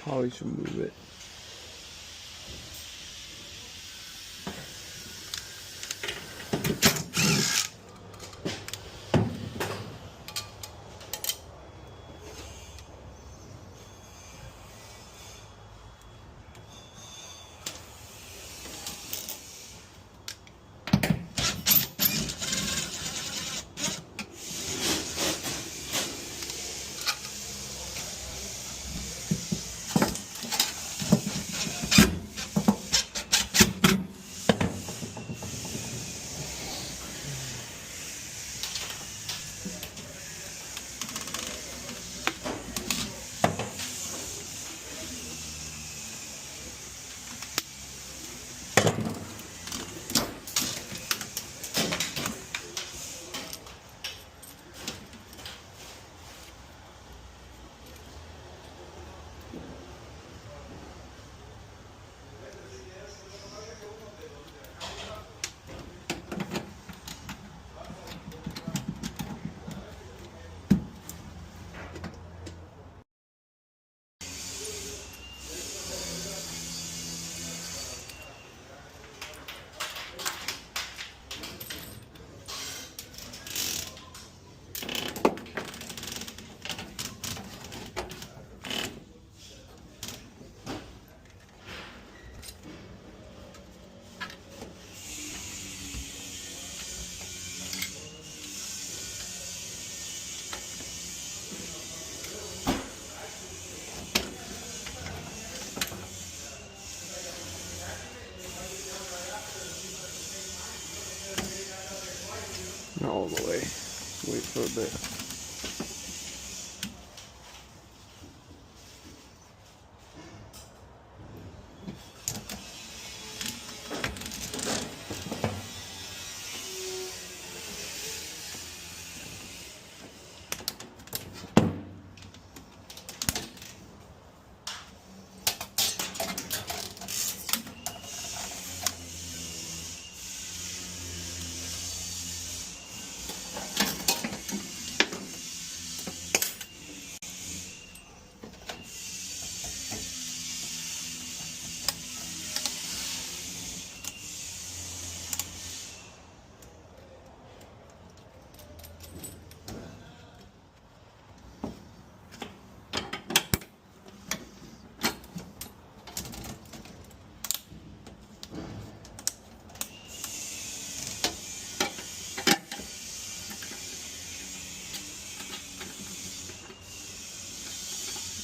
Probably should move it. Not all the way. Wait for a bit.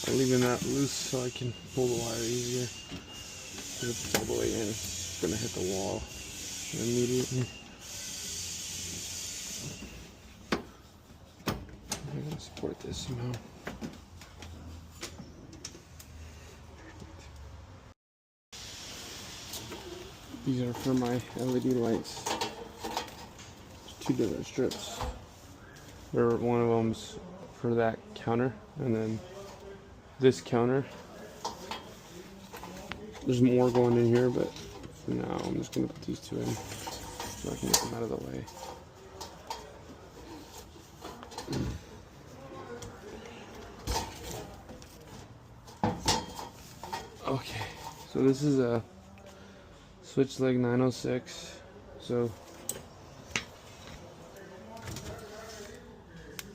I'm leaving that loose so I can pull the wire easier. If it's all the way in, it's gonna hit the wall immediately. I'm gonna support this somehow. These are for my LED lights. There's 2 different strips. One of them's for that counter, and then this counter. There's more going in here, but for now I'm just gonna put these 2 in so I can get them out of the way. Okay, so this is a switch leg 906. So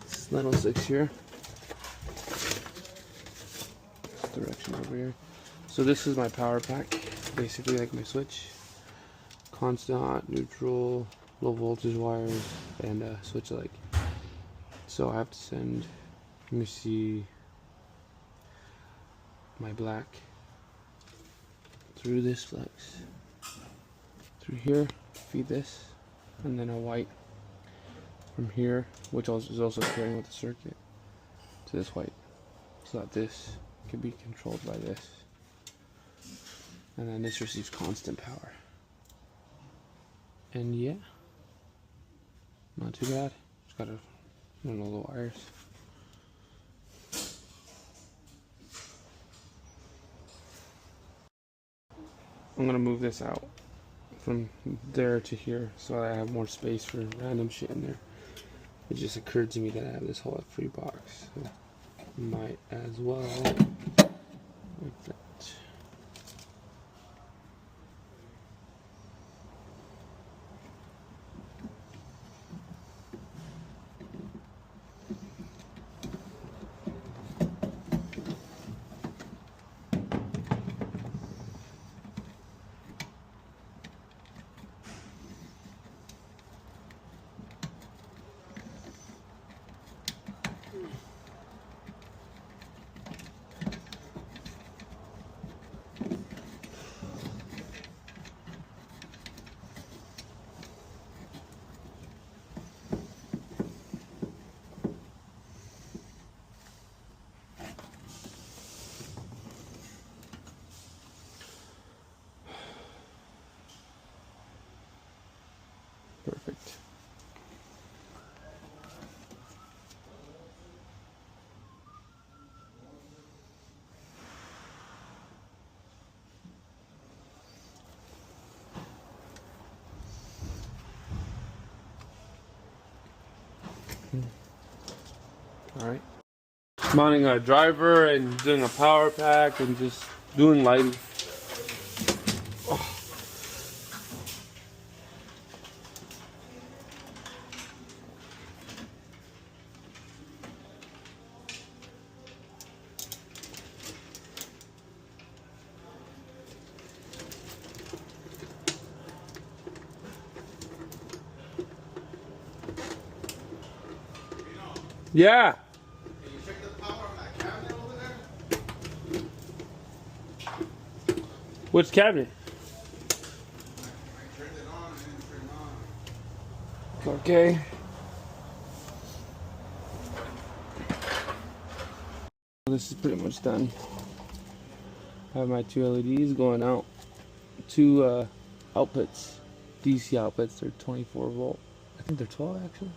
it's 906 here. Direction over here. So this is my power pack, basically like my switch. Constant, neutral, low voltage wires, and a switch leg. So I have to send, let me see, my black through this flex, through here, feed this, and then a white from here, which is also pairing with the circuit, to this white, so that this can be controlled by this, and then this receives constant power. And yeah, not too bad. Just gotta run all the wires. I'm gonna move this out from there to here so I have more space for random shit in there. It just occurred to me that I have this whole free box, so might as well like that. Perfect. All right. Mounting a driver and doing a power pack and just doing lighting. Oh. Yeah. Can you check the power on that cabinet over there? Which cabinet? I turned it on and didn't turn it on. Okay. This is pretty much done. I have my two LEDs going out. Two outputs, DC outputs. They're 24 volt. I think they're 12 actually.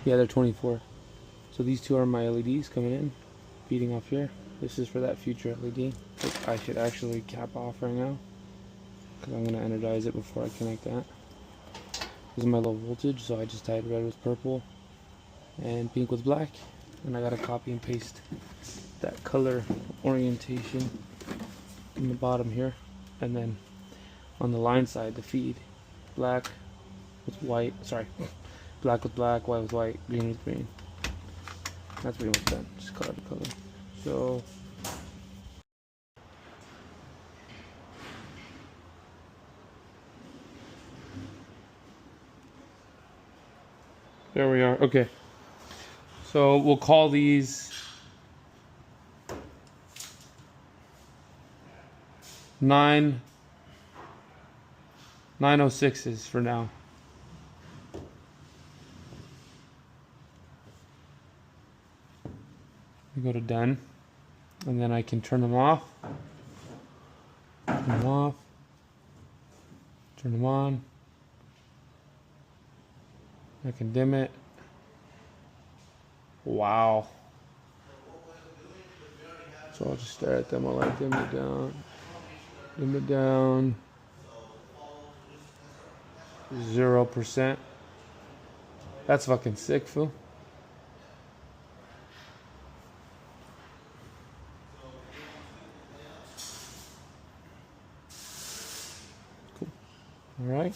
Yeah, they're 24. So these two are my LEDs coming in, feeding off here. This is for that future LED, which I should actually cap off right now because I'm gonna energize it before I connect that. This is my low voltage, so I just tied red with purple and pink with black, and I gotta copy and paste that color orientation in the bottom here, and then on the line side the feed, black with white, sorry, black with black, white with white, green with green. That's pretty much done, just color to color. So there we are. Okay, so we'll call these 906s for now. We go to done, and then I can turn them off, turn them off, turn them on. I can dim it. Wow. So I'll just stare at them while I dim it down. Dim it down. 0%. That's fucking sick, fool. Cool. All right.